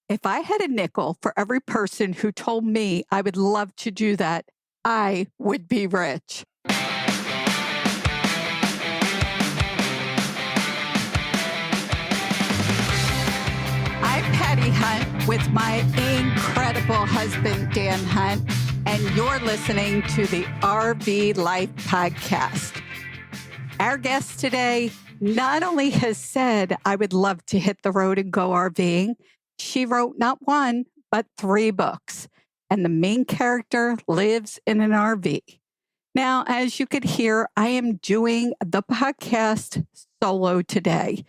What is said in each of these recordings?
If I had a nickel for every person who told me I would love to do that, I would be rich. I'm Patty Hunt with my incredible husband, Dan Hunt, and you're listening to the RV Life Podcast. Our guest today not only has said, I would love to hit the road and go RVing, she wrote not one, but 3 books, and the main character lives in an RV. Now, as you could hear, I am doing the podcast solo today.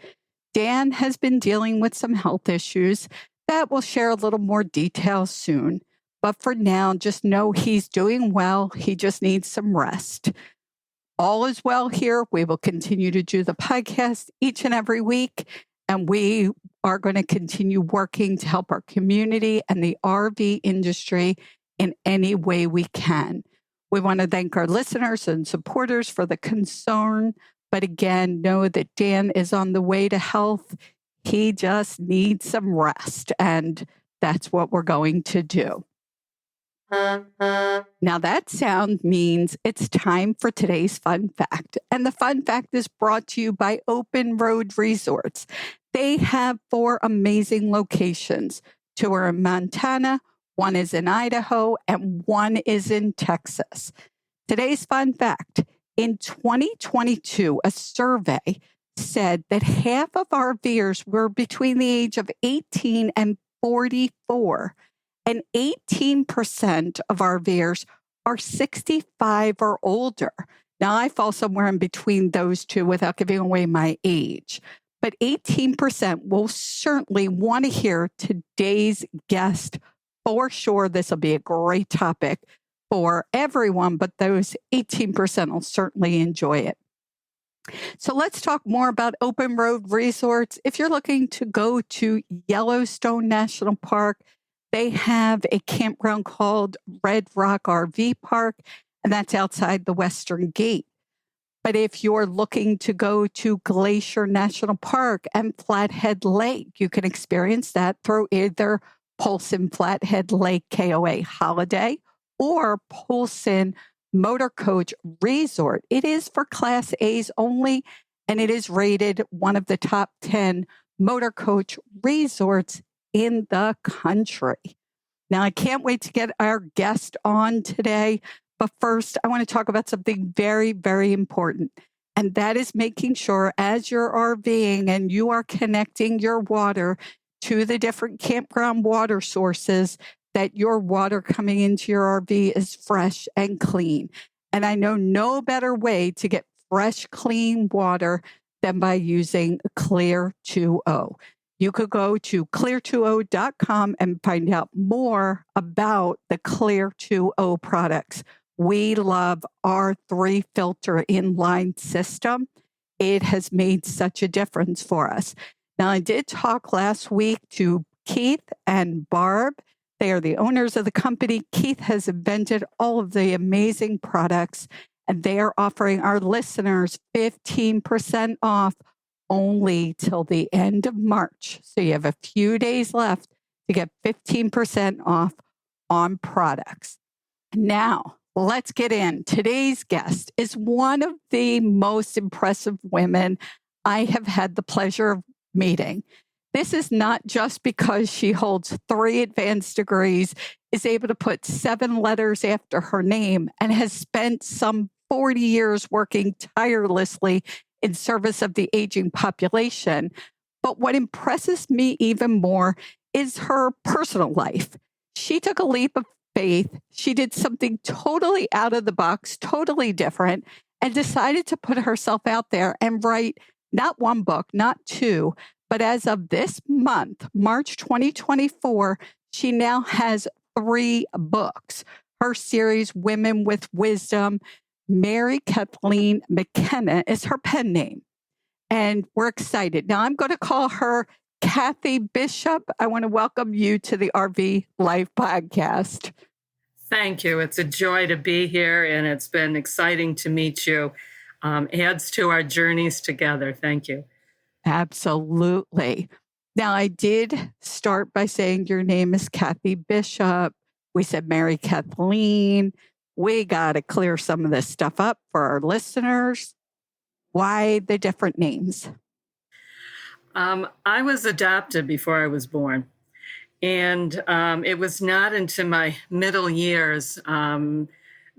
Dan has been dealing with some health issues that we'll share a little more detail soon. But for now, just know he's doing well. He just needs some rest. All is well here. We will continue to do the podcast each and every week, and we are going to continue working to help our community and the RV industry in any way we can. We want to thank our listeners and supporters for the concern, but again, know that Dan is on the way to health. He just needs some rest, and that's what we're going to do. Now that sound means it's time for today's fun fact. And the fun fact is brought to you by Open Road Resorts. They have 4 amazing locations. 2 are in Montana, 1 is in Idaho, and 1 is in Texas. Today's fun fact, in 2022, a survey said that half of RVers were between the age of 18 and 44. And 18% of RVers are 65 or older. Now, I fall somewhere in between those two without giving away my age. But 18% will certainly want to hear today's guest for sure. This will be a great topic for everyone, but those 18% will certainly enjoy it. So let's talk more about Open Road Resorts. If you're looking to go to Yellowstone National Park, they have a campground called Red Rock RV Park, and that's outside the Western Gate. But if you're looking to go to Glacier National Park and Flathead Lake, you can experience that through either Polson Flathead Lake KOA Holiday or Polson Motor Coach Resort. It is for Class A's only, and it is rated one of the top 10 motor coach resorts in the country. Now, I can't wait to get our guest on today, but first, I want to talk about something very, very important, and that is making sure as you're RVing and you are connecting your water to the different campground water sources, that your water coming into your RV is fresh and clean. And I know no better way to get fresh, clean water than by using Clear 2O. You could go to clear20.com and find out more about the Clear 2O products. We love our 3-filter inline system. It has made such a difference for us. Now, I did talk last week to Keith and Barb. They are the owners of the company. Keith has invented all of the amazing products, and they are offering our listeners 15% off only till the end of March. So you have a few days left to get 15% off on products. Now, let's get in. Today's guest is one of the most impressive women I have had the pleasure of meeting. This is not just because she holds 3 advanced degrees, is able to put 7 letters after her name, and has spent some 40 years working tirelessly in service of the aging population. But what impresses me even more is her personal life. She took a leap of faith. She did something totally out of the box, totally different, and decided to put herself out there and write not 1 book, not 2, but as of this month, March 2024, she now has 3 books. Her series, Women with Wisdom, Mary Kathleen McKenna is her pen name. And we're excited. Now, I'm going to call her Kathy Bishop. I want to welcome you to the RV Life Podcast. Thank you. It's a joy to be here, and it's been exciting to meet you. Adds to our journeys together. Thank you. Absolutely. Now, I did start by saying your name is Kathy Bishop. We said Mary Kathleen. We got to clear some of this stuff up for our listeners. Why the different names? I was adopted before I was born. And it was not into my middle years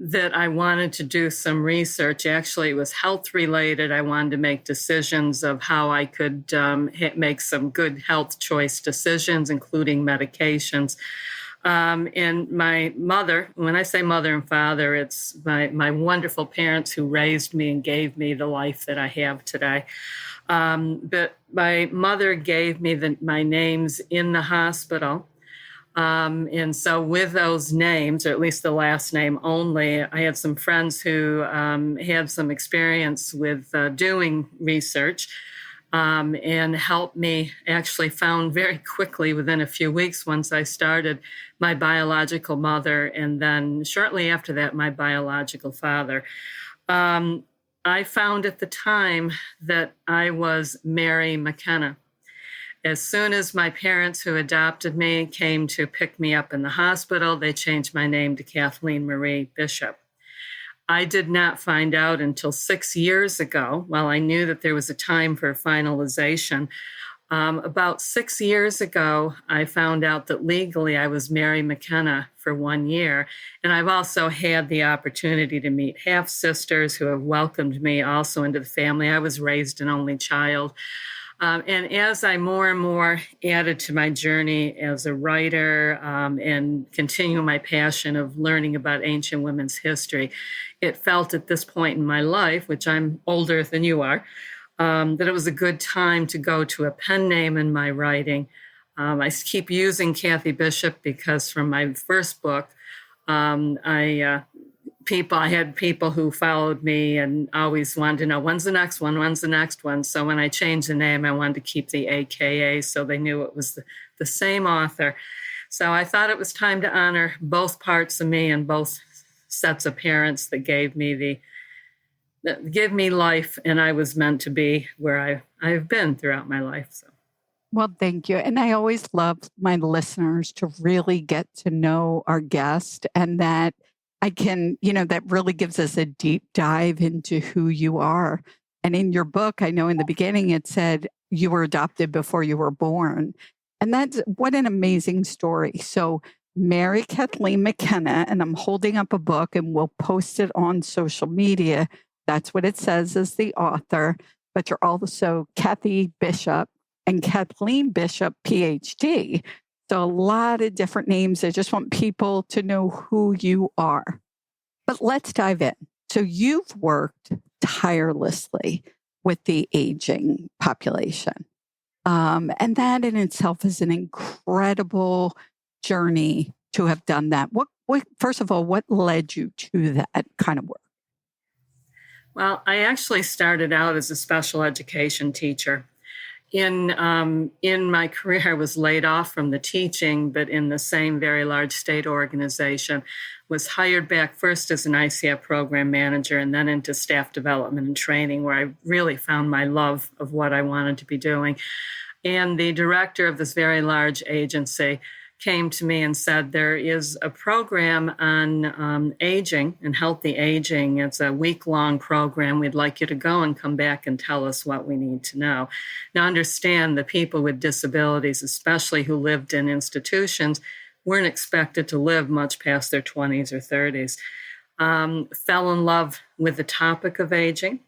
that I wanted to do some research. Actually, it was health related. I wanted to make decisions of how I could make some good health choice decisions, including medications. And my mother, when I say mother and father, it's my wonderful parents who raised me and gave me the life that I have today. But my mother gave me my names in the hospital. And so with those names, or at least the last name only, I had some friends who had some experience with doing research and helped me, actually found very quickly within a few weeks once I started, my biological mother, and then shortly after that, my biological father. I found at the time that I was Mary McKenna. As soon as my parents who adopted me came to pick me up in the hospital, they changed my name to Kathleen Marie Bishop. I did not find out until 6 years ago, while I knew that there was a time for finalization. About 6 years ago, I found out that legally I was Mary McKenna for 1 year. And I've also had the opportunity to meet half-sisters who have welcomed me also into the family. I was raised an only child. And as I more and more added to my journey as a writer and continue my passion of learning about ancient women's history, it felt at this point in my life, which I'm older than you are, that it was a good time to go to a pen name in my writing. I keep using Kathy Bishop because from my first book, I had people who followed me and always wanted to know, when's the next one? So when I changed the name, I wanted to keep the AKA so they knew it was the same author. So I thought it was time to honor both parts of me and both sets of parents that gave me life, and I was meant to be where I've been throughout my life. So. Well, thank you. And I always love my listeners to really get to know our guest, and that that really gives us a deep dive into who you are. And in your book, I know in the beginning it said you were adopted before you were born. And that's what an amazing story. So Mary Kathleen McKenna, and I'm holding up a book and we'll post it on social media. That's what it says as the author, but you're also Kathy Bishop and Kathleen Bishop, PhD. So a lot of different names. I just want people to know who you are. But let's dive in. So you've worked tirelessly with the aging population. And that in itself is an incredible journey to have done that. First of all, what led you to that kind of work? Well, I actually started out as a special education teacher. In my career, I was laid off from the teaching, but in the same very large state organization, was hired back first as an ICF program manager and then into staff development and training, where I really found my love of what I wanted to be doing. And the director of this very large agency came to me and said, there is a program on aging and healthy aging. It's a week-long program. We'd like you to go and come back and tell us what we need to know. Now, understand the people with disabilities, especially who lived in institutions, weren't expected to live much past their 20s or 30s. Fell in love with the topic of aging.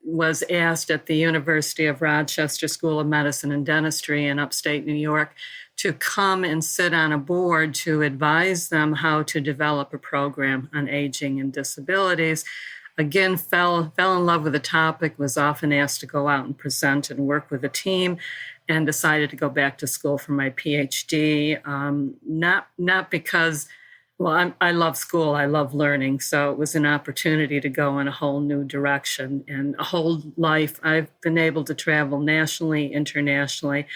Was asked at the University of Rochester School of Medicine and Dentistry in upstate New York to come and sit on a board to advise them how to develop a program on aging and disabilities. Again, fell in love with the topic, was often asked to go out and present and work with a team, and decided to go back to school for my PhD. Not because, well, I love school, I love learning, so it was an opportunity to go in a whole new direction. And a whole life, I've been able to travel nationally, internationally.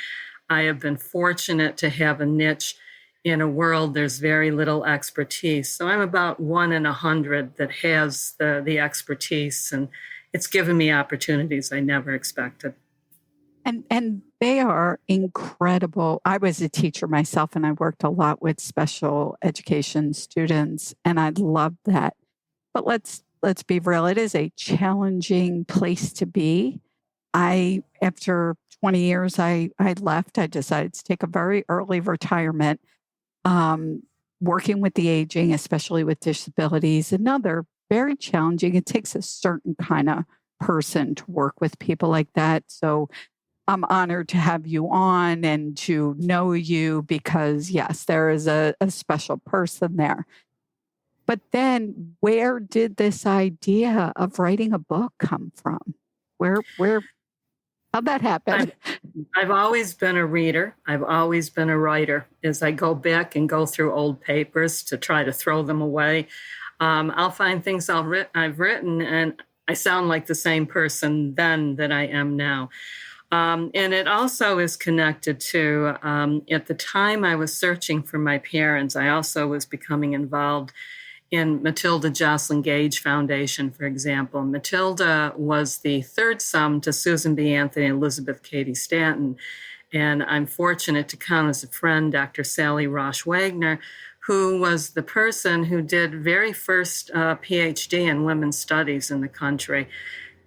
I have been fortunate to have a niche in a world there's very little expertise. So I'm about 1 in 100 that has the expertise, and it's given me opportunities I never expected. And They are incredible. I was a teacher myself, and I worked a lot with special education students, and I love that. But let's be real, it is a challenging place to be. After 20 years, I left. I decided to take a very early retirement, um, working with the aging, especially with disabilities, another very challenging. It takes a certain kind of person to work with people like that. So I'm honored to have you on and to know you because, yes, there is a special person there. But then where did this idea of writing a book come from? How'd that happen? I've always been a reader. I've always been a writer. As I go back and go through old papers to try to throw them away, I'll find things I've written, and I sound like the same person then that I am now. And it also is connected to, at the time I was searching for my parents, I also was becoming involved in Matilda Jocelyn Gage Foundation, for example. Matilda was the third son to Susan B. Anthony and Elizabeth Cady Stanton. And I'm fortunate to count as a friend Dr. Sally Rosh Wagner, who was the person who did very first PhD in women's studies in the country.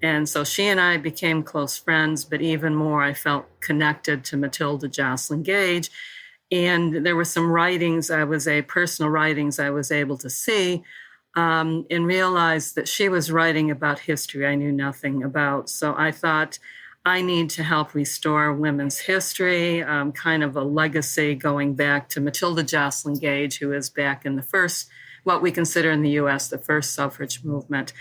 And so she and I became close friends, but even more, I felt connected to Matilda Jocelyn Gage. And there were some personal writings I was able to see and realize that she was writing about history I knew nothing about. So I thought I need to help restore women's history, kind of a legacy going back to Matilda Jocelyn Gage, who is back in what we consider in the U.S., the first suffrage movement.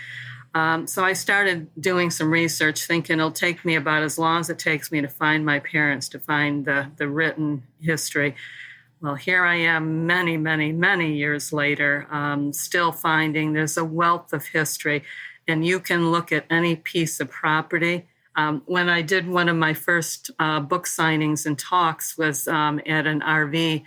So I started doing some research, thinking it'll take me about as long as it takes me to find my parents, to find the written history. Well, here I am many, many, many years later, still finding there's a wealth of history, and you can look at any piece of property. When I did one of my first book signings and talks was at an RV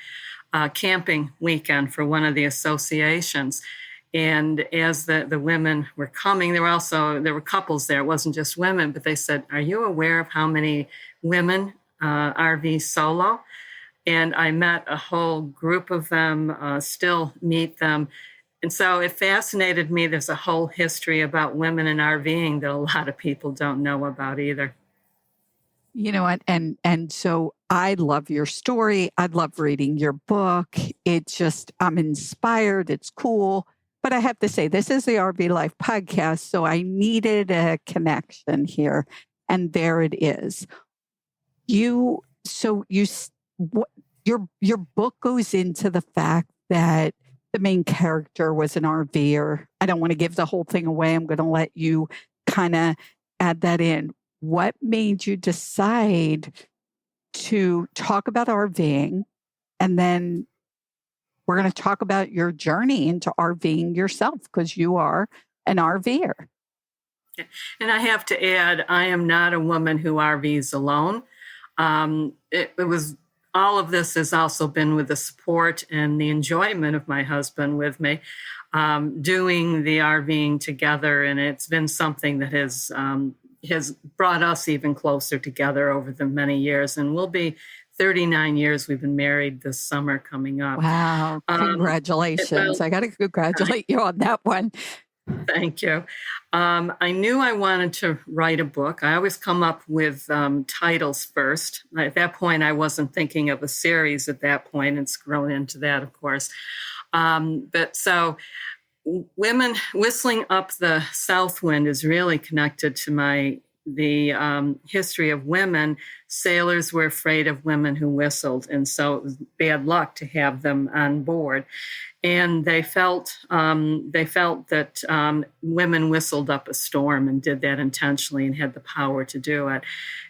camping weekend for one of the associations. And as the women were coming, there were couples there. It wasn't just women, but they said, "Are you aware of how many women RV solo?" And I met a whole group of them, still meet them. And so it fascinated me. There's a whole history about women in RVing that a lot of people don't know about either. You know what? And so I love your story. I love reading your book. I'm inspired. It's cool. But I have to say, this is the RV Life podcast, so I needed a connection here, and there it is. Your book goes into the fact that the main character was an RVer. I don't want to give the whole thing away. I'm going to let you kind of add that in. What made you decide to talk about RVing, and then we're going to talk about your journey into RVing yourself, because you are an RVer. And I have to add, I am not a woman who RVs alone. It was all of this has also been with the support and the enjoyment of my husband with me, doing the RVing together. And it's been something that has brought us even closer together over the many years. And we'll be 39 years we've been married this summer coming up. Wow. Congratulations. I got to congratulate you on that one. Thank you. I knew I wanted to write a book. I always come up with titles first. At that point, I wasn't thinking of a series at that point. It's grown into that, of course. But so Women Whistling Up the South Wind is really connected to the history of women. Sailors were afraid of women who whistled, and so it was bad luck to have them on board. And they felt that women whistled up a storm and did that intentionally and had the power to do it.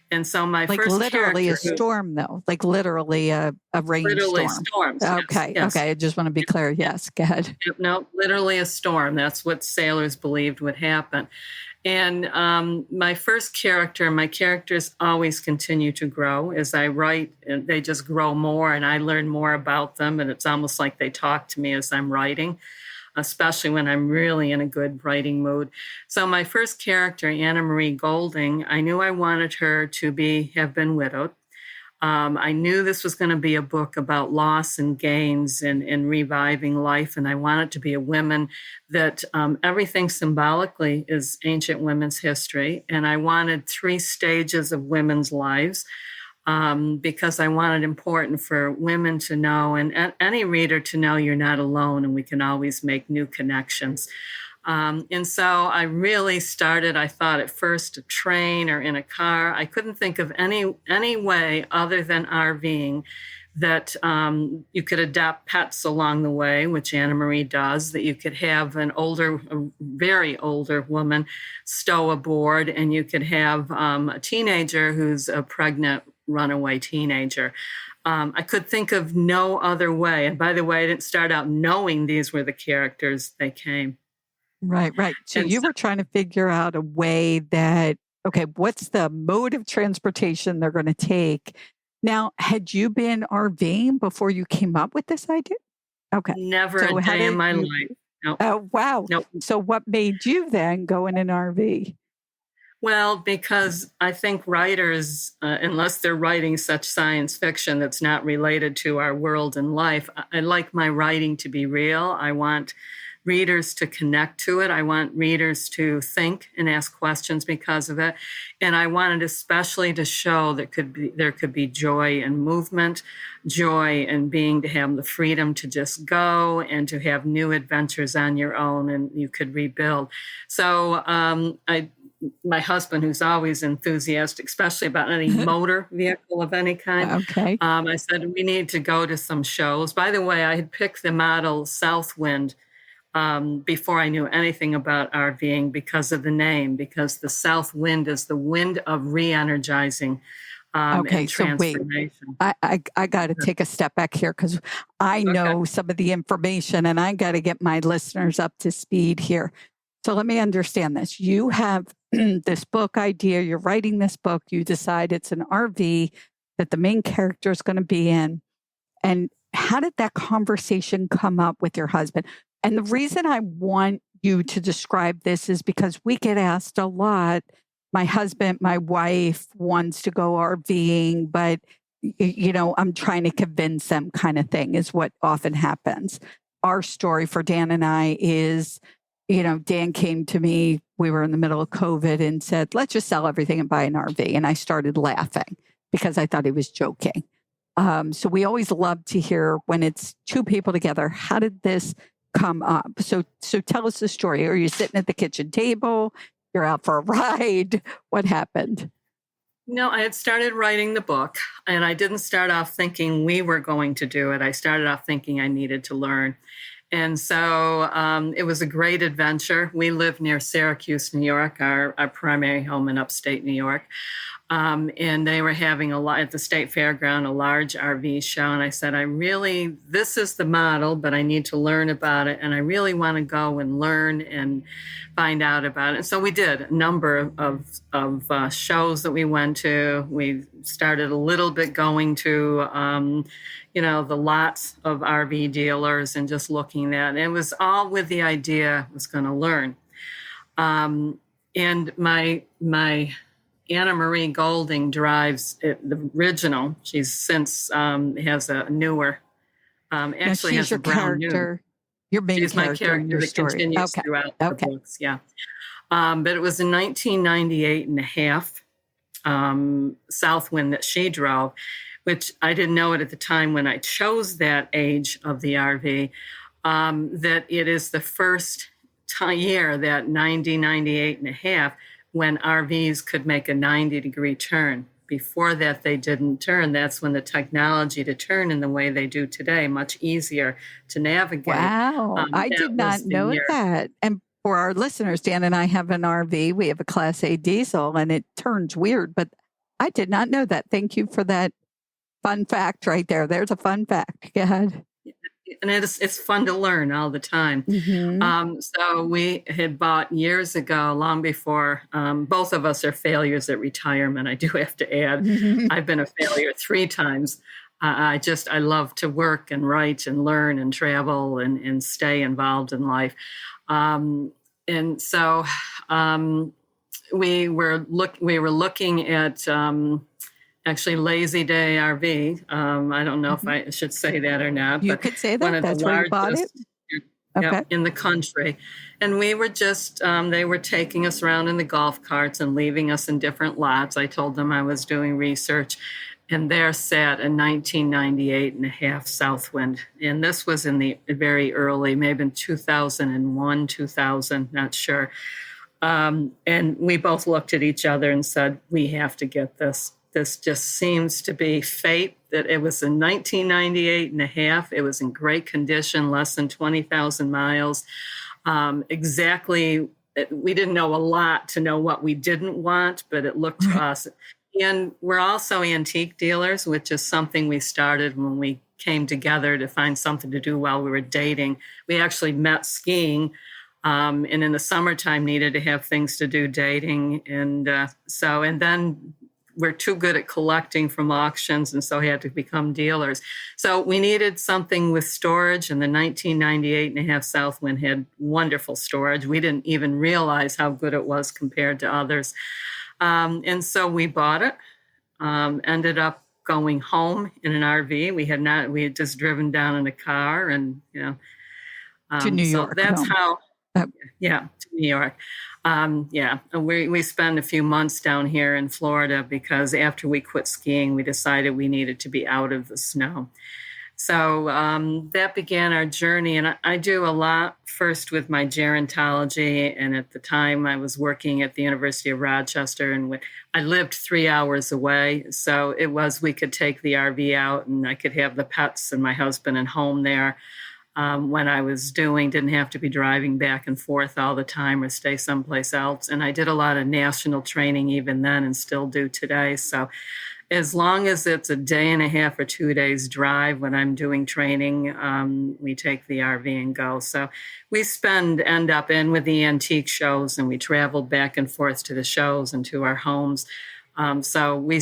And so my first literally a storm, though, like literally a rainstorm. Storms. Okay, yes. Okay. I just want to be clear. Yes, go ahead. No, literally a storm. That's what sailors believed would happen. And my characters always continue to grow as I write. And they just grow more, and I learn more about them. And it's almost like they talk to me as I'm writing, especially when I'm really in a good writing mood. So my first character, Anna Marie Golding, I knew I wanted her to have been widowed. I knew this was going to be a book about loss and gains and reviving life. And I want it to be a women that everything symbolically is ancient women's history. And I wanted 3 stages of women's lives because I wanted important for women to know and any reader to know you're not alone and we can always make new connections. And so I really started, I thought at first, a train or in a car. I couldn't think of any way other than RVing that you could adopt pets along the way, which Anna Marie does, that you could have a very older woman stow aboard, and you could have a teenager who's a pregnant runaway teenager. I could think of no other way. And by the way, I didn't start out knowing these were the characters. They came. Right, right. So And you were trying to figure out a way that, okay, what's the mode of transportation they're going to take? Now, had you been RVing before you came up with this idea? Okay. never So a how day in did my you, life. No, oh, wow. no. So what made you then go in an RV? Well, because I think writers, unless they're writing such science fiction that's not related to our world and life, I like my writing to be real. I want readers to connect to it. I want readers to think and ask questions because of it. And I wanted especially to show that there could be joy in movement, joy in being to have the freedom to just go and to have new adventures on your own and you could rebuild. So my husband, who's always enthusiastic, especially about any motor vehicle of any kind, Okay. I said, we need to go to some shows. By the way, I had picked the model Southwind before I knew anything about RVing because of the name, because the south wind is the wind of re-energizing Okay. and So wait, transformation. I got to take a step back here because I Okay. know some of the information and I got to get my listeners up to speed here. So let me understand this. You have this book idea, you're writing this book, you decide it's an RV that the main character is going to be in. And how did that conversation come up with your husband? And the reason I want you to describe this is because we get asked a lot. My husband, my wife wants to go RVing, but I'm trying to convince them kind of thing is what often happens. Our story for Dan and I is, Dan came to me, we were in the middle of COVID and said, let's just sell everything and buy an RV. And I started laughing because I thought he was joking. So we always love to hear when it's 2 people together, how did this come up? So tell us the story. Are you sitting at the kitchen table? You're out for a ride? What happened? No, I had started writing the book, and I didn't start off thinking we were going to do it. I started off thinking I needed to learn. And so it was a great adventure. We live near Syracuse, New York, our primary home in upstate New York. And they were having at the state fairground, a large RV show. And I said, this is the model, but I need to learn about it. And I really want to go and learn and find out about it. And so we did a number of shows that we went to. We started a little bit going to, the lots of RV dealers and just looking at it. It was all with the idea I was going to learn. And my Anna Marie Golding drives the original. She's since has a newer, actually has a brand new. Your main She's my character in your that story. continues Okay. throughout the books. Yeah. But it was in 1998 and a half Southwind that she drove, which I didn't know it at the time when I chose that age of the RV, that it is the first year, that 98 and a half, when RVs could make a 90-degree turn. Before that, they didn't turn. That's when the technology to turn in the way they do today, much easier to navigate. Wow. I did not know that. And for our listeners, Dan and I have an RV. We have a Class A diesel and it turns weird, but I did not know that. Thank you for that fun fact right there. There's a fun fact. Go ahead. And it's fun to learn all the time. Mm-hmm. So we had bought years ago, long before, both of us are failures at retirement. I do have to add, I've been a failure 3 times. I love to work and write and learn and travel and stay involved in life. And so we were looking at actually Lazy Day RV. I don't know if Mhm. I should say that or not, You but could say one that. of the That's where you bought it. largest, Okay. yep, in the country. And we were just, they were taking us around in the golf carts and leaving us in different lots. I told them I was doing research, and there sat a 1998 and a half Southwind. And this was in the very early, maybe in 2001, 2000, not sure. And we both looked at each other and said, we have to get this. This just seems to be fate. That it was in 1998 and a half. It was in great condition, less than 20,000 miles. Exactly, we didn't know a lot to know what we didn't want, but it looked to Right. us. And we're also antique dealers, which is something we started when we came together to find something to do while we were dating. We actually met skiing, and in the summertime needed to have things to do dating. And then we're too good at collecting from auctions, and so we had to become dealers. So we needed something with storage, and the 1998 and a half Southwind had wonderful storage. We didn't even realize how good it was compared to others. And so we bought it, ended up going home in an RV. We had just driven down in a car, and, To New so York. that's Home. how, Oh, yeah, to New York. We spent a few months down here in Florida because after we quit skiing, we decided we needed to be out of the snow. So that began our journey. And I do a lot first with my gerontology. And at the time, I was working at the University of Rochester, and I lived 3 hours away. So we could take the RV out, and I could have the pets and my husband and home there. When I was didn't have to be driving back and forth all the time or stay someplace else. And I did a lot of national training even then, and still do today. So as long as it's a day and a half or 2 days drive when I'm doing training, we take the RV and go. So we end up in with the antique shows, and we travel back and forth to the shows and to our homes. So we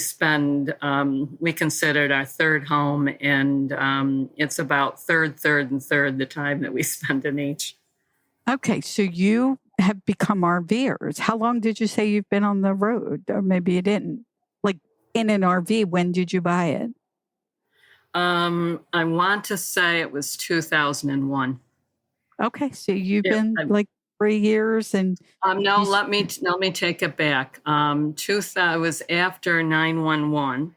considered our third home, and it's about third, and third the time that we spend in each. Okay. So you have become RVers. How long did you say you've been on the road? Or maybe you didn't. Like in an RV, when did you buy it? I want to say it was 2001. Okay. So you've Yeah, been like 3 years and no, you, let me take it back. It was after 9/11.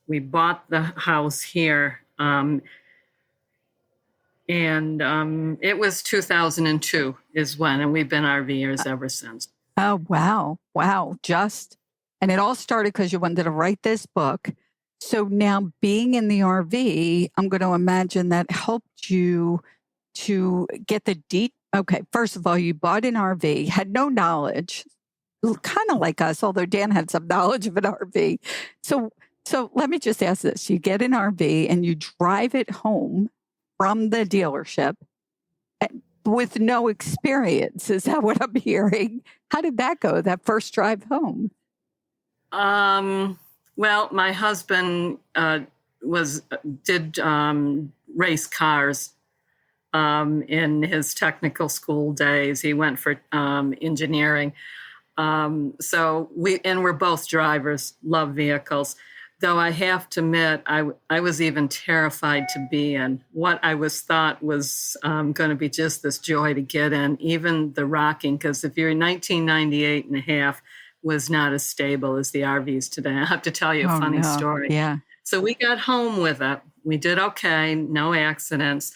We bought the house here, and it was 2002 is when, and we've been RVers ever since. oh, wow. Wow. And it all started because you wanted to write this book. So now being in the RV, I'm going to imagine that helped you to get okay. First of all, you bought an RV, had no knowledge, kind of like us, although Dan had some knowledge of an RV. So let me just ask this. You get an RV and you drive it home from the dealership with no experience. Is that what I'm hearing? How did that go, that first drive home? Well, my husband did race cars in his technical school days. He went for engineering. We're both drivers, love vehicles. Though I have to admit, I was even terrified to be in what I thought was going to be just this joy to get in, even the rocking, because if you're 1998 and a half, was not as stable as the RVs today. I have to tell you a funny story. Yeah. So we got home with it. We did okay, no accidents.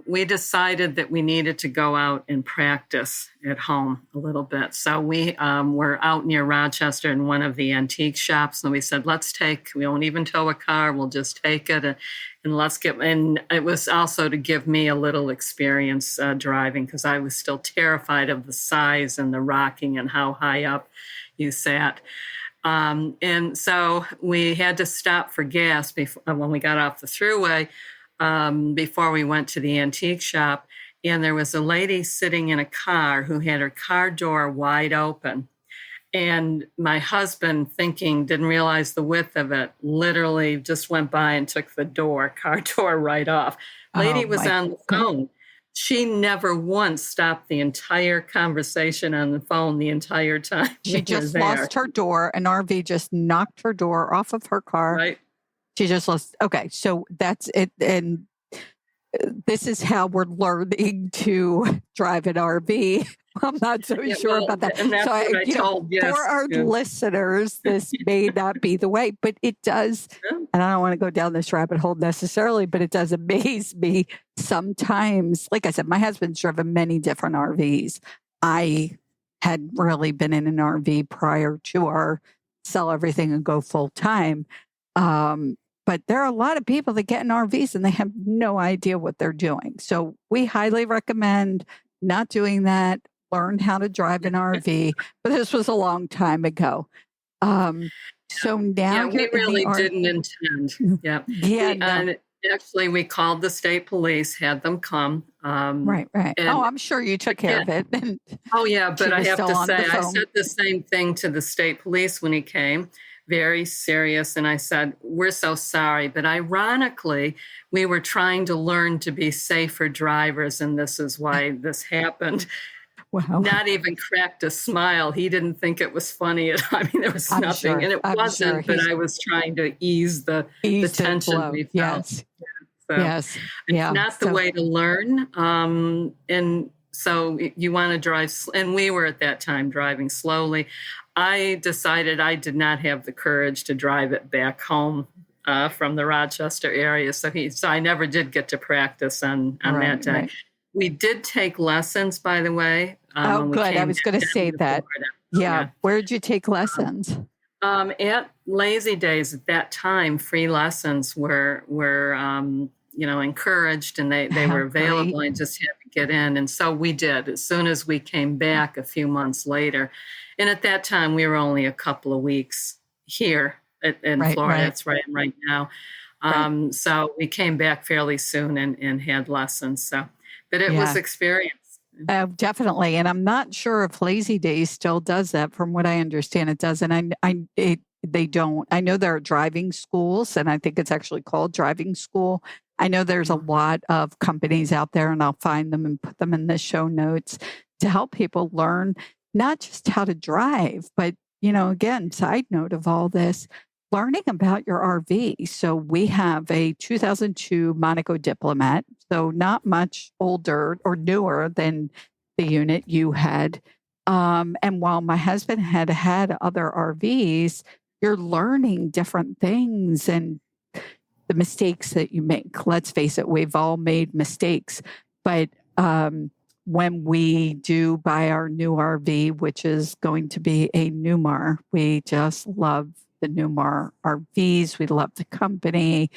We decided that we needed to go out and practice at home a little bit. So we were out near Rochester in one of the antique shops, and we said, we won't even tow a car, we'll just take it and it was also to give me a little experience driving, because I was still terrified of the size and the rocking and how high up you sat. And so we had to stop for gas when we got off the thruway, before we went to the antique shop. And there was a lady sitting in a car who had her car door wide open. And my husband, didn't realize the width of it, literally just went by and took the car door right off. Lady was on the phone. she never once stopped the entire conversation on the phone the entire time She we were just there. lost her door. An RV just knocked her door off of her car. Right. She just lost. Okay. So that's it. And this is how we're learning to drive an RV. I'm not so sure about that. And that's So what I told, yes. For our listeners, this may not be the way, but it does. And I don't want to go down this rabbit hole necessarily, but it does amaze me sometimes. Like I said, my husband's driven many different RVs. I had really been in an RV prior to our sell everything and go full time. But there are a lot of people that get in RVs and they have no idea what they're doing. So we highly recommend not doing that. Learn how to drive an RV. But this was a long time ago. So now we really didn't intend. Yeah. And actually, we called the state police, had them come. Right. I'm sure you took care of it. But I have to say, I said the same thing to the state police when he came. Very serious. And I said, we're so sorry. But ironically, we were trying to learn to be safer drivers. And this is why this happened. Wow. Not even cracked a smile. He didn't think it was funny. I mean, there was nothing. Sure. And it wasn't, but I was trying to ease the tension we felt. Yes. It's not the way to learn. And so you want to drive, and we were at that time driving slowly. I decided I did not have the courage to drive it back home from the Rochester area. So I never did get to practice on that day. Right. We did take lessons, by the way. Good. I was going to say that. Yeah. Where did you take lessons? At Lazy Days at that time, free lessons were encouraged, and they were available. I just had to get in. And so we did as soon as we came back a few months later. And at that time, we were only a couple of weeks here in Florida. That's right now. So we came back fairly soon and had lessons. So, but it was experience. Definitely. And I'm not sure if Lazy Days still does that. From what I understand, it doesn't. They don't. I know there are driving schools, and I think it's actually called driving school. I know there's a lot of companies out there, and I'll find them and put them in the show notes to help people learn not just how to drive, but, again, side note of all this, learning about your RV. So we have a 2002 Monaco Diplomat, so not much older or newer than the unit you had. And while my husband had other RVs, you're learning different things and the mistakes that you make. Let's face it, we've all made mistakes. But when we do buy our new RV, which is going to be a Newmar, we just love the Newmar RVs. We love the company.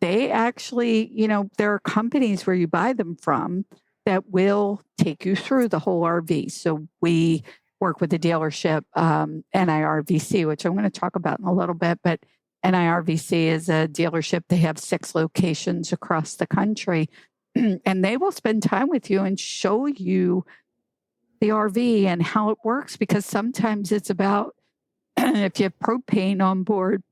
They actually, there are companies where you buy them from that will take you through the whole RV. So we work with the dealership, NIRVC, which I'm going to talk about in a little bit, but NIRVC is a dealership. They have 6 locations across the country, and they will spend time with you and show you the RV and how it works, because sometimes it's about if you have propane on board,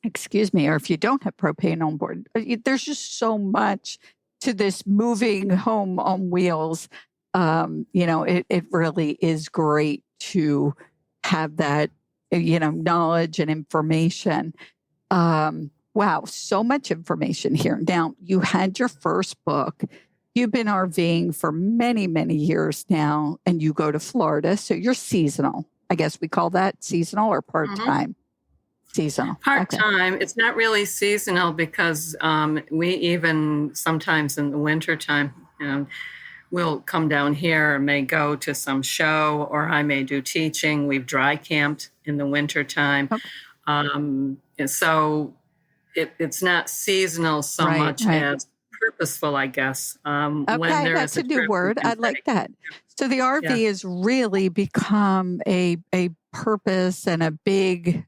or if you don't have propane on board, there's just so much to this moving home on wheels. It really is great to have that, knowledge and information. Wow, so much information here. Now, you had your first book. You've been RVing for many, many years now, and you go to Florida, so you're seasonal. I guess we call that seasonal or part-time? Mm-hmm. Seasonal. Part-time. Okay. It's not really seasonal because we even sometimes in the wintertime, we'll come down here and may go to some show, or I may do teaching. We've dry camped in the wintertime. Okay. And so it's not seasonal so much as purposeful, I guess. When that's a new word. I like that. So the RV has really become a purpose and a big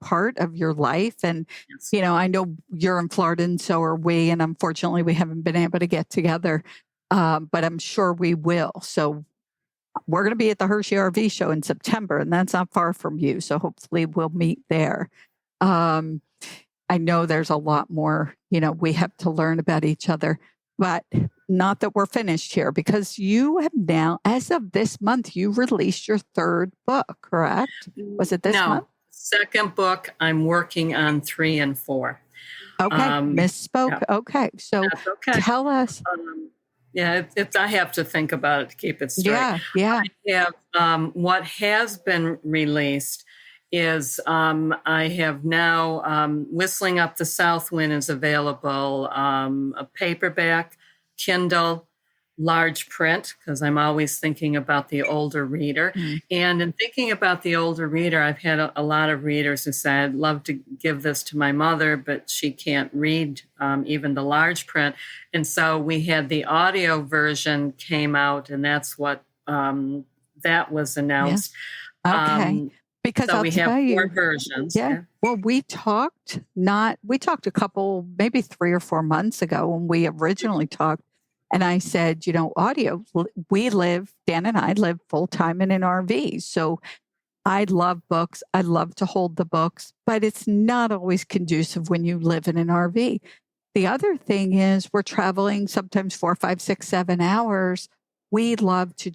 part of your life. And, I know you're in Florida and so are we, and unfortunately we haven't been able to get together, but I'm sure we will. So we're going to be at the Hershey RV show in September, and that's not far from you. So hopefully we'll meet there. I know there's a lot more, we have to learn about each other. but not that we're finished here, because you have now, as of this month, you released your third book, correct? Was it this month? No, second book. I'm working on 3 and 4. Okay, misspoke. Yeah, Okay, so that's okay. tell us. Yeah, I have to think about it to keep it straight. Yeah. What has been released is I have now Whistling Up the South Wind is available, a paperback, Kindle, large print, because I'm always thinking about the older reader. And in thinking about the older reader, I've had a lot of readers who say, I'd love to give this to my mother, but she can't read even the large print. And so we had the audio version came out, and that's what that was announced. Yeah. Okay. Because so I'll we tell have 4 you, versions. Yeah. Well, we talked a couple, maybe 3 or 4 months ago when we originally talked. And I said, audio, Dan and I live full time in an RV. So I love books. I love to hold the books, but it's not always conducive when you live in an RV. The other thing is we're traveling sometimes 4, 5, 6, 7 hours. We love to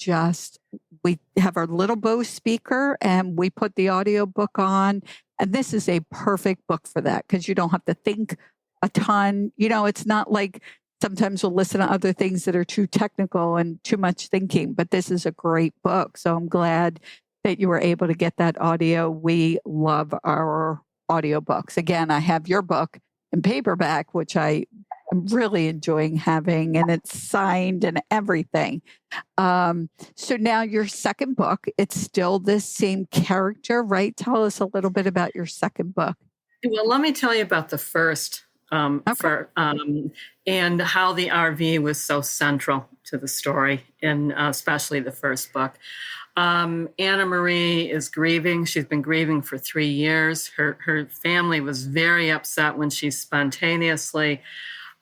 we have our little Bose speaker and we put the audio book on. And this is a perfect book for that because you don't have to think a ton. It's not like sometimes we'll listen to other things that are too technical and too much thinking, but this is a great book. So I'm glad that you were able to get that audio. We love our audiobooks. Again, I have your book in paperback, which I am really enjoying having, and it's signed and everything. So now your second book, it's still the same character, right? Tell us a little bit about your second book. Well, let me tell you about the first. And how the RV was so central to the story, and especially the first book. Anna Marie is grieving. She's been grieving for 3 years. Her family was very upset when she spontaneously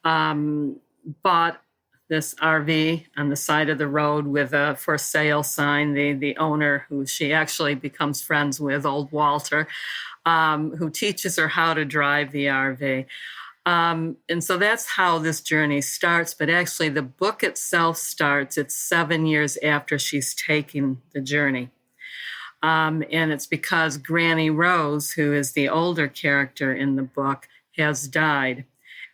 bought this RV on the side of the road with a for sale sign. The owner, who she actually becomes friends with, old Walter, who teaches her how to drive the RV. And so that's how this journey starts. But actually, the book itself it's 7 years after she's taken the journey. And it's because Granny Rose, who is the older character in the book, has died.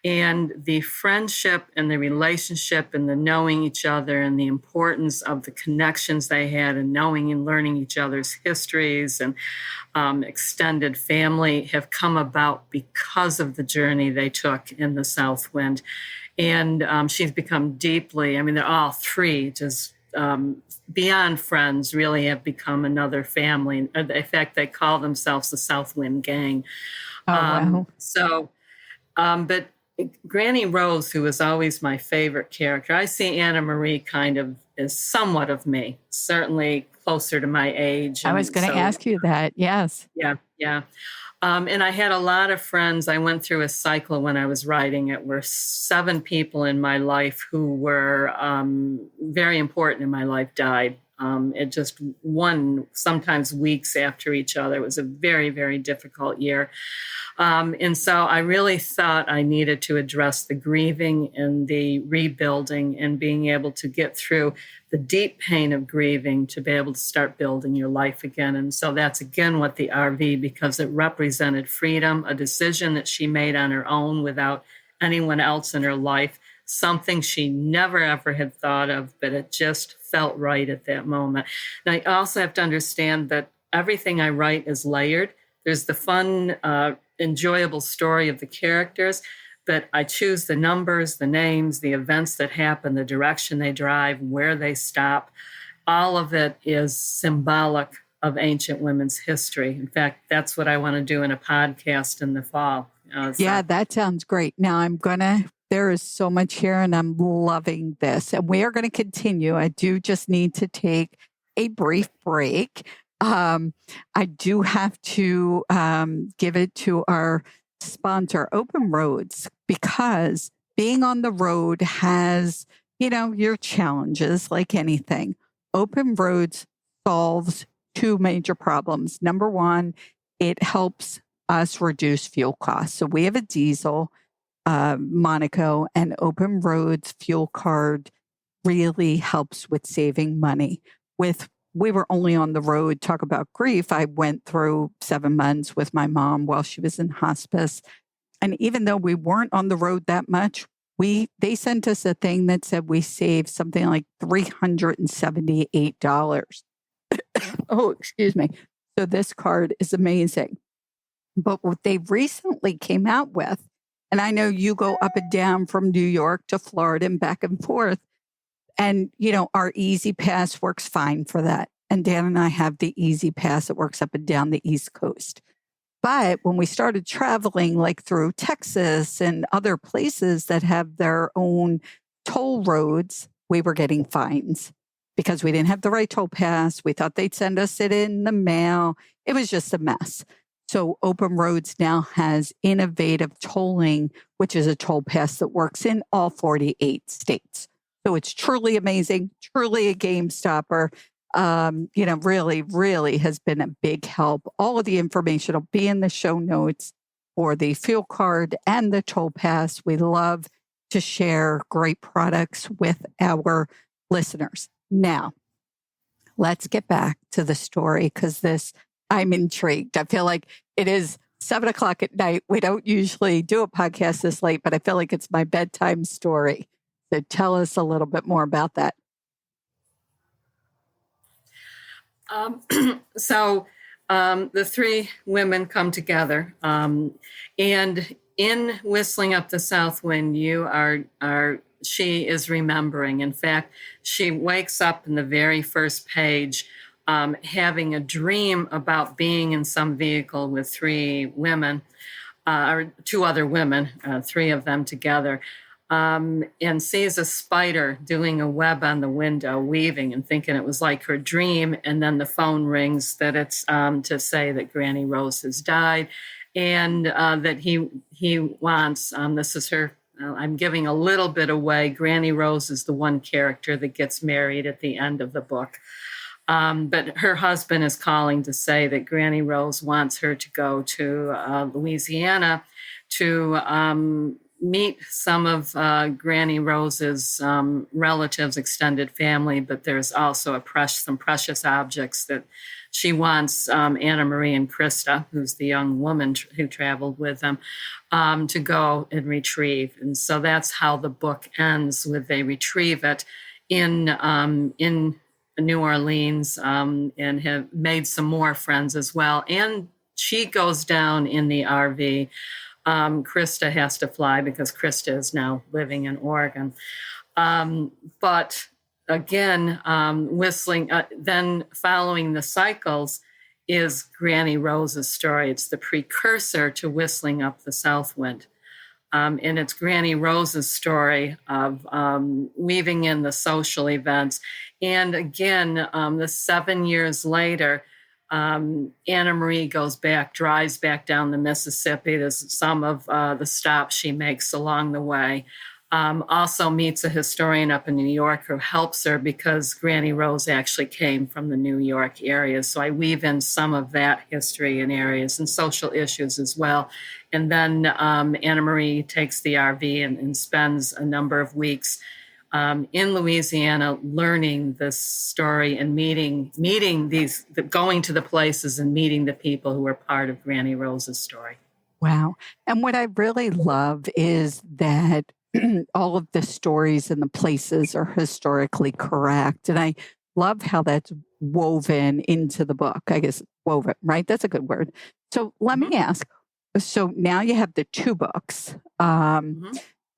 And the friendship and the relationship and the knowing each other and the importance of the connections they had and knowing and learning each other's histories and extended family have come about because of the journey they took in the South Wind. And she's become deeply, they're all 3 just beyond friends, really have become another family. In fact, they call themselves the South Wind Gang. Wow. But Granny Rose, who was always my favorite character, I see Anna Marie kind of as somewhat of me, certainly closer to my age. I was going to ask you that. Yes. Yeah. And I had a lot of friends. I went through a cycle when I was writing it where 7 people in my life who were very important in my life died. It just sometimes weeks after each other. It was a very, very difficult year. And so I really thought I needed to address the grieving and the rebuilding and being able to get through the deep pain of grieving to be able to start building your life again. And so that's again what the RV, because it represented freedom, a decision that she made on her own without anyone else in her life, something she never, ever had thought of, but it just felt right at that moment. And I also have to understand that everything I write is layered. There's the fun, enjoyable story of the characters, but I choose the numbers, the names, the events that happen, the direction they drive, where they stop. All of it is symbolic of ancient women's history. In fact, that's what I want to do in a podcast in the fall. Yeah, that sounds great. Now there is so much here and I'm loving this. And we are going to continue. I do just need to take a brief break. I do have to give it to our sponsor, Open Roads, because being on the road has, your challenges like anything. Open Roads solves 2 major problems. Number 1, it helps us reduce fuel costs. So we have a diesel. Monaco, and Open Roads fuel card really helps with saving money. We were only on the road, talk about grief. I went through 7 months with my mom while she was in hospice. And even though we weren't on the road that much, they sent us a thing that said we saved something like $378. Oh, excuse me. So this card is amazing. But what they recently came out with, and I know you go up and down from New York to Florida and back and forth, and, our Easy Pass works fine for that. And Dan and I have the Easy Pass that works up and down the East Coast. But when we started traveling, like through Texas and other places that have their own toll roads, we were getting fines because we didn't have the right toll pass. We thought they'd send us it in the mail. It was just a mess. So Open Roads now has innovative tolling, which is a toll pass that works in all 48 states. So it's truly amazing, truly a game stopper. Really, really has been a big help. All of the information will be in the show notes for the fuel card and the toll pass. We love to share great products with our listeners. Now, let's get back to the story because I'm intrigued. I feel like it is 7:00 at night. We don't usually do a podcast this late, but I feel like it's my bedtime story. So tell us a little bit more about that. The three women come together, and in Whistling Up the South Wind, she is remembering. In fact, she wakes up in the very first page, having a dream about being in some vehicle with three women, or two other women, three of them together. And sees a spider doing a web on the window, weaving, and thinking it was like her dream. And then the phone rings that it's to say that Granny Rose has died, and that he wants. This is her. I'm giving a little bit away. Granny Rose is the one character that gets married at the end of the book. But her husband is calling to say that Granny Rose wants her to go to Louisiana to meet some of Granny Rose's relatives, extended family, but there's also some precious objects that she wants Anna Marie and Krista, who's the young woman who traveled with them, to go and retrieve. And so that's how the book ends, with they retrieve it in New Orleans, and have made some more friends as well. And she goes down in the RV. Krista has to fly because Krista is now living in Oregon. But again, whistling, then following the cycles is Granny Rose's story. It's the precursor to Whistling Up the South Wind. And it's Granny Rose's story of weaving in the social events. And again, the 7 years later, Anna Marie drives back down the Mississippi. There's some of the stops she makes along the way. Also meets a historian up in New York who helps her because Granny Rose actually came from the New York area. So I weave in some of that history and areas and social issues as well. And then Anna Marie takes the RV and spends a number of weeks in Louisiana, learning this story and meeting going to the places and meeting the people who were part of Granny Rose's story. Wow. And what I really love is that all of the stories and the places are historically correct. And I love how that's woven into the book. I guess woven, right? That's a good word. So let me ask, so now you have the two books.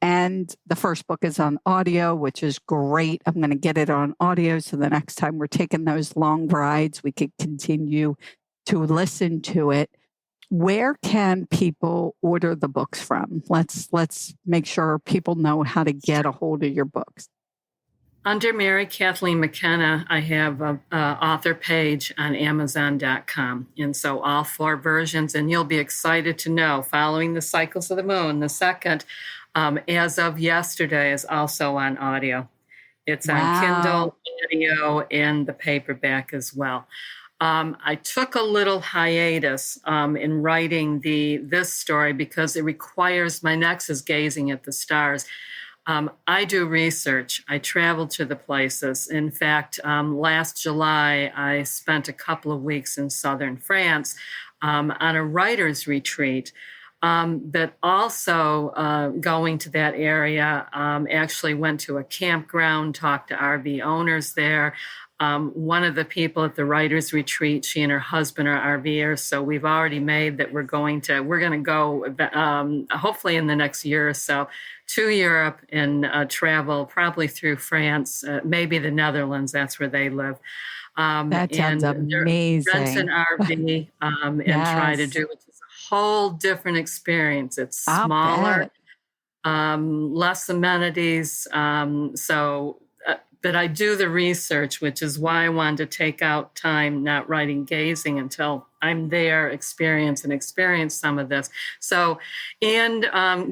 And the first book is on audio, which is great. I'm going to get it on audio. So the next time we're taking those long rides, we could continue to listen to it. Where can people order the books from? Let's make sure people know how to get a hold of your books. Under Mary Kathleen McKenna, I have an author page on Amazon.com. And so all four versions, and you'll be excited to know, Following the Cycles of the Moon, the second, as of yesterday, is also on audio. It's on Kindle, audio, and the paperback as well. I took a little hiatus in writing this story because it requires, my next is gazing at the stars. I do research. I travel to the places. In fact, last July, I spent a couple of weeks in southern France on a writer's retreat. But also going to that area, actually went to a campground, talked to RV owners there. One of the people at the writer's retreat, she and her husband are RVers, so we've already made that we're going to go hopefully in the next year or so to Europe and travel probably through France, maybe the Netherlands. That's where they live. That sounds amazing. Rent an RV and try to do it. It's a whole different experience. It's smaller, less amenities. But I do the research, which is why I wanted to take out time not writing gazing until I'm there, experience some of this. So, and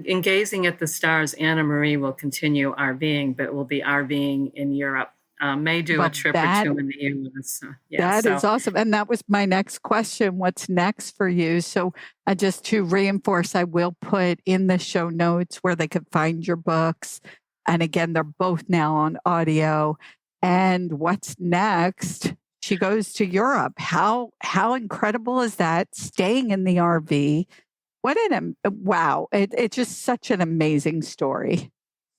in Gazing at the Stars, Anna Marie will continue RVing, but will be RVing in Europe. May do a trip or two in the U.S. That is awesome. And that was my next question. What's next for you? So just to reinforce, I will put in the show notes where they could find your books. And again, they're both now on audio. And what's next? She goes to Europe. How incredible is that? Staying in the RV. Wow. It's just such an amazing story.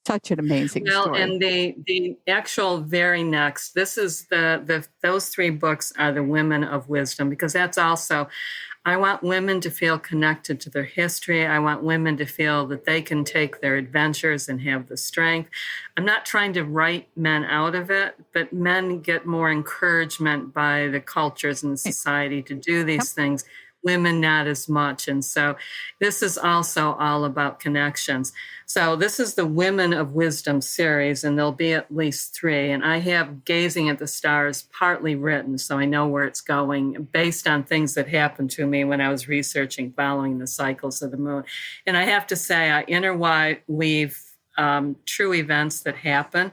Such an amazing story. And the actual very next, this is those three books are the Women of Wisdom, because that's also, I want women to feel connected to their history. I want women to feel that they can take their adventures and have the strength. I'm not trying to write men out of it, but men get more encouragement by the cultures and the society to do these things. Women not as much. And so this is also all about connections. So this is the Women of Wisdom series, and there'll be at least 3. And I have Gazing at the Stars partly written, so I know where it's going based on things that happened to me when I was researching following the cycles of the moon. And I have to say, I interweave true events that happen.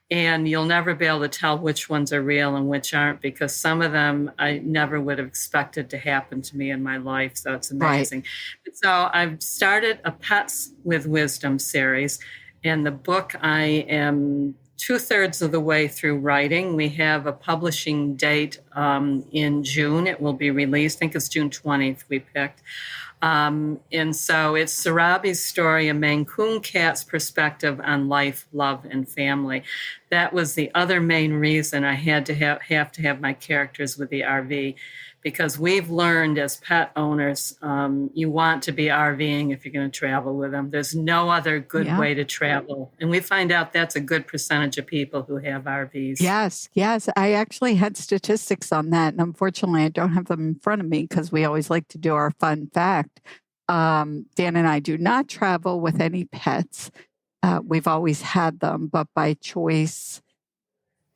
And you'll never be able to tell which ones are real and which aren't, because some of them I never would have expected to happen to me in my life. So it's amazing. Right. So I've started a Pets with Wisdom series. And the book, I am 2/3 of the way through writing. We have a publishing date in June. It will be released. I think it's June 20th we picked. And so it's Sarabi's story, a Maine Coon cat's perspective on life, love, and family. That was the other main reason I had to have my characters with the RV, because we've learned as pet owners, you want to be RVing if you're going to travel with them. There's no other good way to travel. And we find out that's a good percentage of people who have RVs. Yes. I actually had statistics on that. And unfortunately, I don't have them in front of me because we always like to do our fun fact. Dan and I do not travel with any pets. We've always had them, but by choice,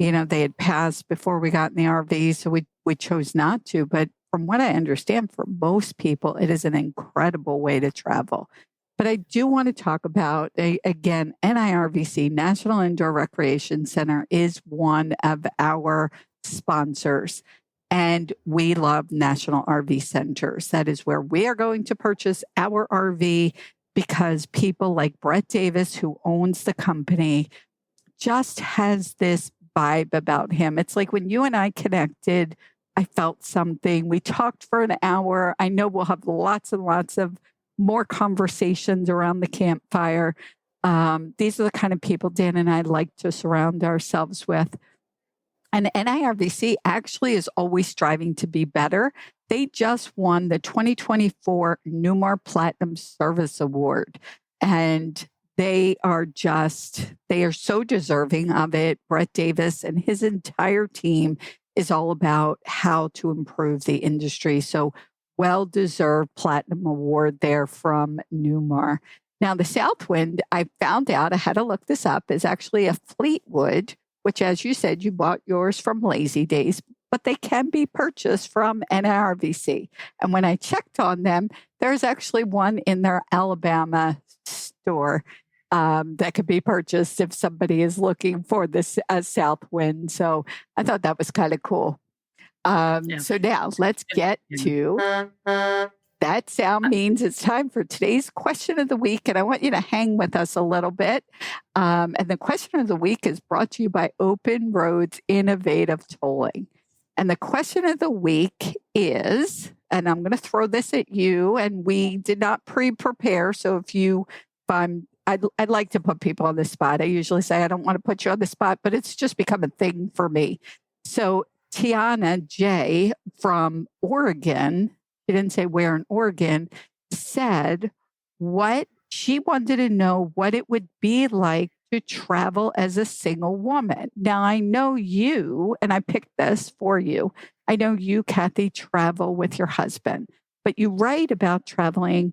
they had passed before we got in the RV, so we chose not to. But from what I understand, for most people, it is an incredible way to travel. But I do want to talk about, again, NIRVC, National Indoor Recreation Center, is one of our sponsors. And we love National RV Centers. That is where we are going to purchase our RV, because people like Brett Davis, who owns the company, just has this vibe about him. It's like when you and I connected, I felt something. We talked for an hour. I know we'll have lots and lots of more conversations around the campfire. These are the kind of people Dan and I like to surround ourselves with. And NIRVC actually is always striving to be better. They just won the 2024 Newmar Platinum Service Award. And they are so deserving of it. Brett Davis and his entire team is all about how to improve the industry. So well-deserved platinum award there from Newmar. Now, the Southwind, I found out, I had to look this up, is actually a Fleetwood, which, as you said, you bought yours from Lazy Days, but they can be purchased from NIRVC. And when I checked on them, there's actually one in their Alabama store that could be purchased if somebody is looking for this Southwind. So I thought that was kind of cool. Yeah. So now let's get to that sound means it's time for today's question of the week. And I want you to hang with us a little bit. And the question of the week is brought to you by Open Roads Innovative Tolling. And the question of the week is, and I'm going to throw this at you, and we did not pre-prepare. So I'd like to put people on the spot. I usually say I don't want to put you on the spot, but it's just become a thing for me. So Tiana J from Oregon, she didn't say where in Oregon, said what she wanted to know what it would be like to travel as a single woman. Now, I know you, and I picked this for you. I know you, Kathy, travel with your husband, but you write about traveling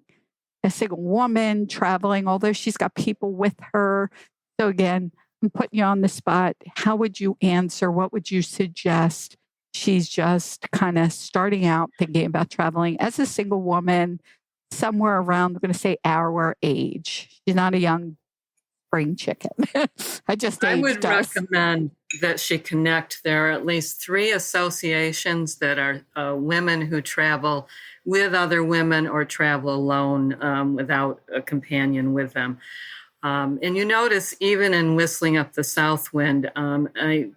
a single woman, traveling, although she's got people with her. So again, I'm putting you on the spot. How would you answer? What would you suggest? She's just kind of starting out thinking about traveling as a single woman somewhere around, I'm going to say our age. She's not a young spring chicken. I would recommend that she connect. There are at least 3 associations that are women who travel with other women or travel alone without a companion with them. And you notice even in Whistling Up the South Wind,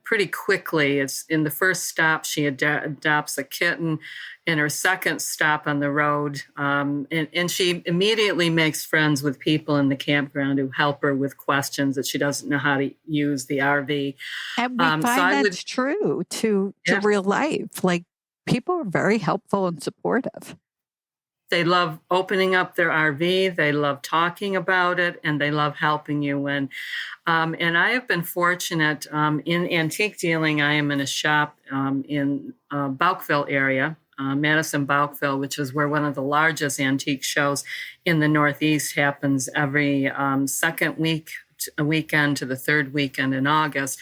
pretty quickly, it's in the first stop, she adopts a kitten. In her second stop on the road, and she immediately makes friends with people in the campground who help her with questions that she doesn't know how to use the RV. And we find that's true to real life. Like, people are very helpful and supportive. They love opening up their RV. They love talking about it, and they love helping you. And I have been fortunate in antique dealing. I am in a shop in Bouckville area, Madison Bouckville, which is where one of the largest antique shows in the Northeast happens every second weekend to the third weekend in August.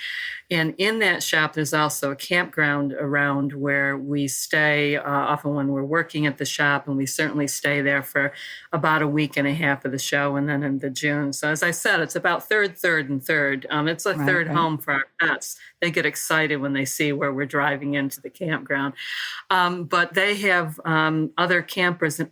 And in that shop, there's also a campground around where we stay often when we're working at the shop, and we certainly stay there for about a week and a half of the show and then into June. So as I said, it's about third, and third. It's a third home for our pets. They get excited when they see where we're driving into the campground. But they have other campers and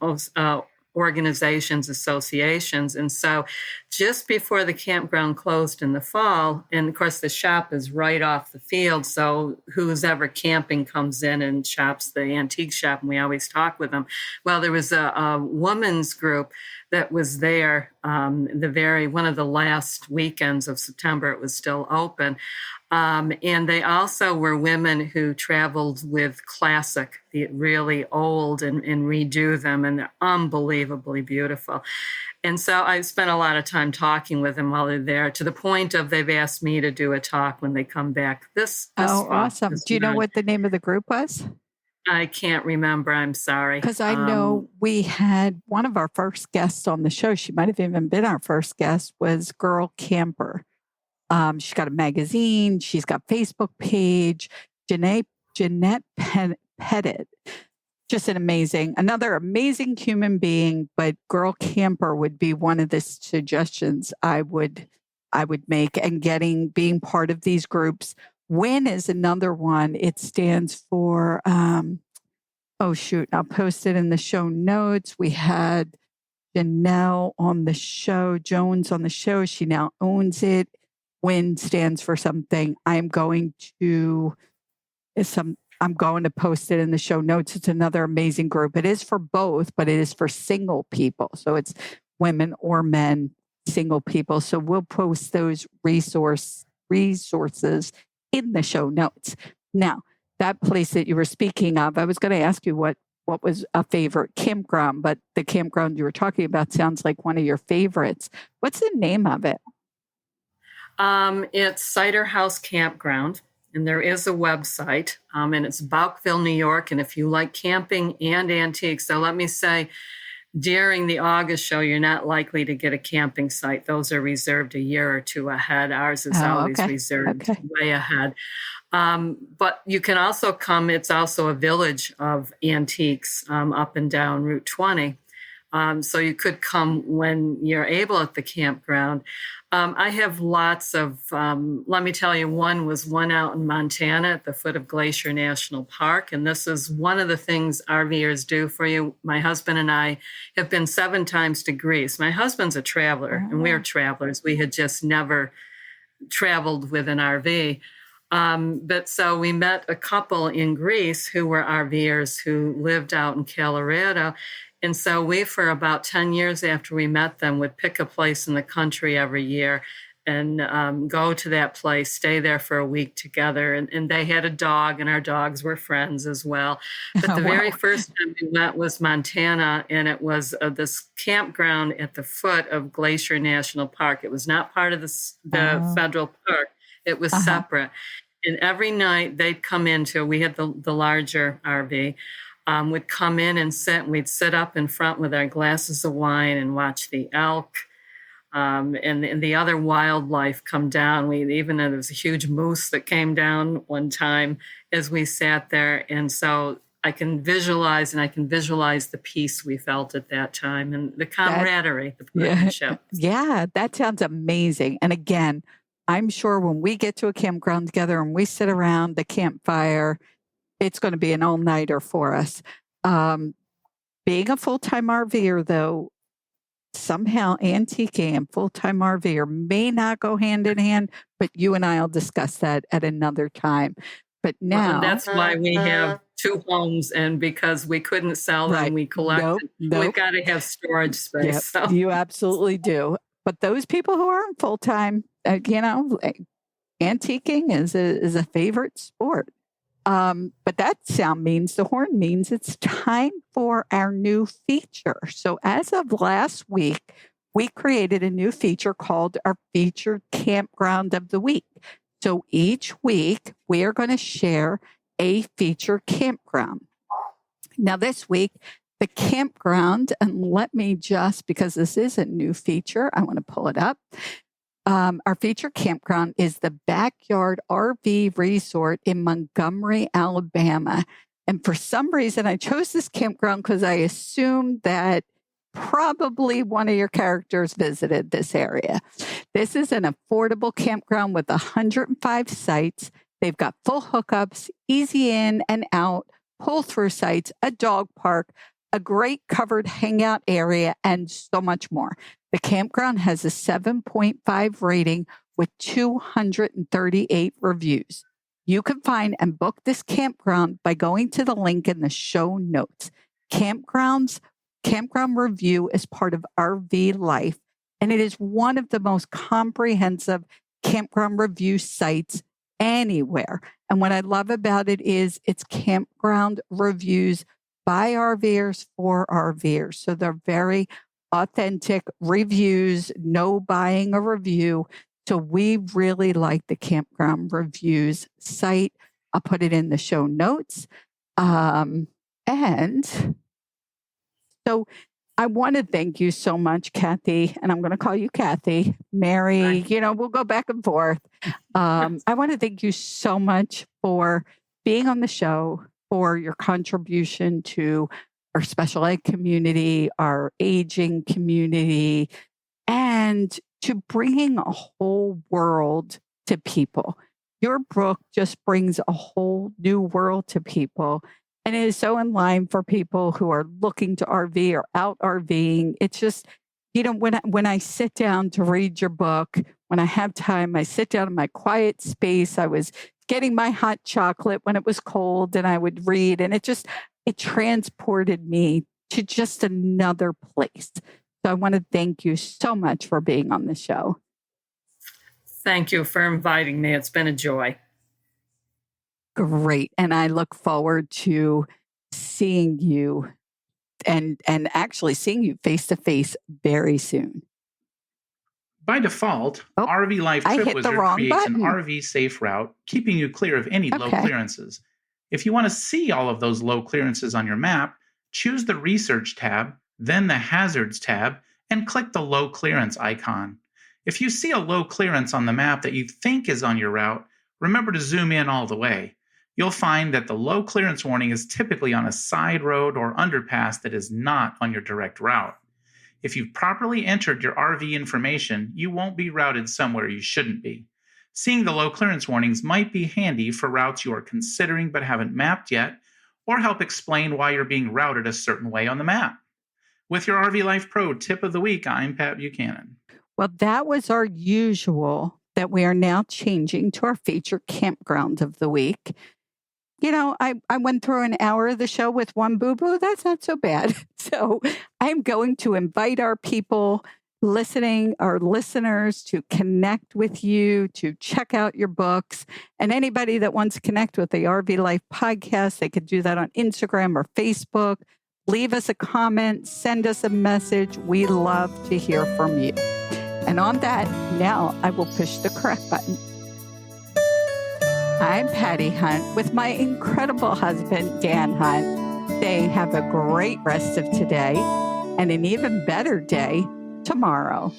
organizations, associations. And so just before the campground closed in the fall, and of course the shop is right off the field, so who's ever camping comes in and shops the antique shop, and we always talk with them. Well, there was a women's group that was there one of the last weekends of September. It was still open. And they also were women who traveled with classic, the really old, and redo them, and they're unbelievably beautiful. And so I spent a lot of time talking with them while they're there, to the point of they've asked me to do a talk when they come back this fall. Awesome. Do you know what the name of the group was? I can't remember. I'm sorry. Because I know we had one of our first guests on the show. She might have even been our first guest, was Girl Camper. She's got a magazine. She's got Facebook page. Jeanette Pettit, just another amazing human being. But Girl Camper would be one of the suggestions I would make. And being part of these groups. WIN is another one. It stands for I'll post it in the show notes. We had Janelle on the show, Jones on the show. She now owns it. WIN stands for something. I'm going to post it in the show notes. It's another amazing group. It is for both, but it is for single people. So it's women or men, single people. So we'll post those resources in the show notes. Now, that place that you were speaking of, I was going to ask you what was a favorite campground, but the campground you were talking about sounds like one of your favorites. What's the name of it? It's Cider House Campground, and there is a website, and it's Bouckville, New York. And if you like camping and antiques, so let me say, during the August show, you're not likely to get a camping site. Those are reserved a year or two ahead. Ours is always reserved way ahead. But you can also come. It's also a village of antiques up and down Route 20. So you could come when you're able at the campground. I have lots of, let me tell you, one out in Montana at the foot of Glacier National Park. And this is one of the things RVers do for you. My husband and I have been 7 times to Greece. My husband's a traveler, and we're travelers. We had just never traveled with an RV. But so we met a couple in Greece who were RVers who lived out in Colorado. And so we, for about 10 years after we met them, would pick a place in the country every year and go to that place, stay there for a week together. And they had a dog, and our dogs were friends as well. But the very first time we went was Montana, and it was this campground at the foot of Glacier National Park. It was not part of the federal park. It was separate. And every night they'd come into, we had the larger RV, would come in and sit, and we'd sit up in front with our glasses of wine and watch the elk and the other wildlife come down. There was a huge moose that came down one time as we sat there. And so I can visualize the peace we felt at that time and the camaraderie, the partnership. Yeah, that sounds amazing. And again, I'm sure when we get to a campground together and we sit around the campfire, it's going to be an all-nighter for us. Being a full-time RVer, though, somehow antiquing and full-time RVer may not go hand in hand, but you and I will discuss that at another time. But now... Well, that's why we have 2 homes, and because we couldn't sell them, we collected. Nope. We've got to have storage space. Yep, so. You absolutely do. But those people who aren't full-time, antiquing is a favorite sport. But that sound means, the horn means it's time for our new feature. So as of last week, we created a new feature called our Featured Campground of the Week. So each week, we are going to share a featured campground. Now this week, the campground, and let me just, because this is a new feature, I want to pull it up. Our featured campground is the Backyard RV Resort in Montgomery, Alabama. And for some reason, I chose this campground because I assumed that probably one of your characters visited this area. This is an affordable campground with 105 sites. They've got full hookups, easy in and out, pull-through sites, a dog park, a great covered hangout area, and so much more. The campground has a 7.5 rating with 238 reviews. You can find and book this campground by going to the link in the show notes. Campground Review is part of RV Life, and it is one of the most comprehensive campground review sites anywhere. And what I love about it is it's campground reviews by RVers for RVers. So they're very authentic reviews, no buying a review. So we really like the Campground Reviews site. I'll put it in the show notes. And so I want to thank you so much, Kathy, and I'm going to call you Kathy. Mary, we'll go back and forth. I want to thank you so much for being on the show, for your contribution to our special ed community, our aging community, and to bringing a whole world to people. Your book just brings a whole new world to people. And it is so in line for people who are looking to RV or out RVing. It's just, when I sit down to read your book, when I have time, I sit down in my quiet space. I was getting my hot chocolate when it was cold, and I would read, and it transported me to just another place. So I want to thank you so much for being on the show. Thank you for inviting me. It's been a joy. Great. And I look forward to seeing you and actually seeing you face to face very soon. By default, RV Life Trip Wizard creates an RV safe route, keeping you clear of any low clearances. If you want to see all of those low clearances on your map, choose the Research tab, then the Hazards tab, and click the low clearance icon. If you see a low clearance on the map that you think is on your route, remember to zoom in all the way. You'll find that the low clearance warning is typically on a side road or underpass that is not on your direct route. If you've properly entered your RV information, you won't be routed somewhere you shouldn't be. Seeing the low clearance warnings might be handy for routes you are considering but haven't mapped yet, or help explain why you're being routed a certain way on the map. With your RV Life Pro tip of the week, I'm Pat Buchanan. Well, that was our usual that we are now changing to our featured campground of the week. You know, I went through an hour of the show with one boo-boo. That's not so bad. So I'm going to invite our people listening, our listeners, to connect with you, to check out your books. And anybody that wants to connect with the RV Life podcast, they could do that on Instagram or Facebook. Leave us a comment, send us a message. We love to hear from you. And on that, now I will push the correct button. I'm Patty Hunt with my incredible husband, Dan Hunt. Say have a great rest of today and an even better day tomorrow.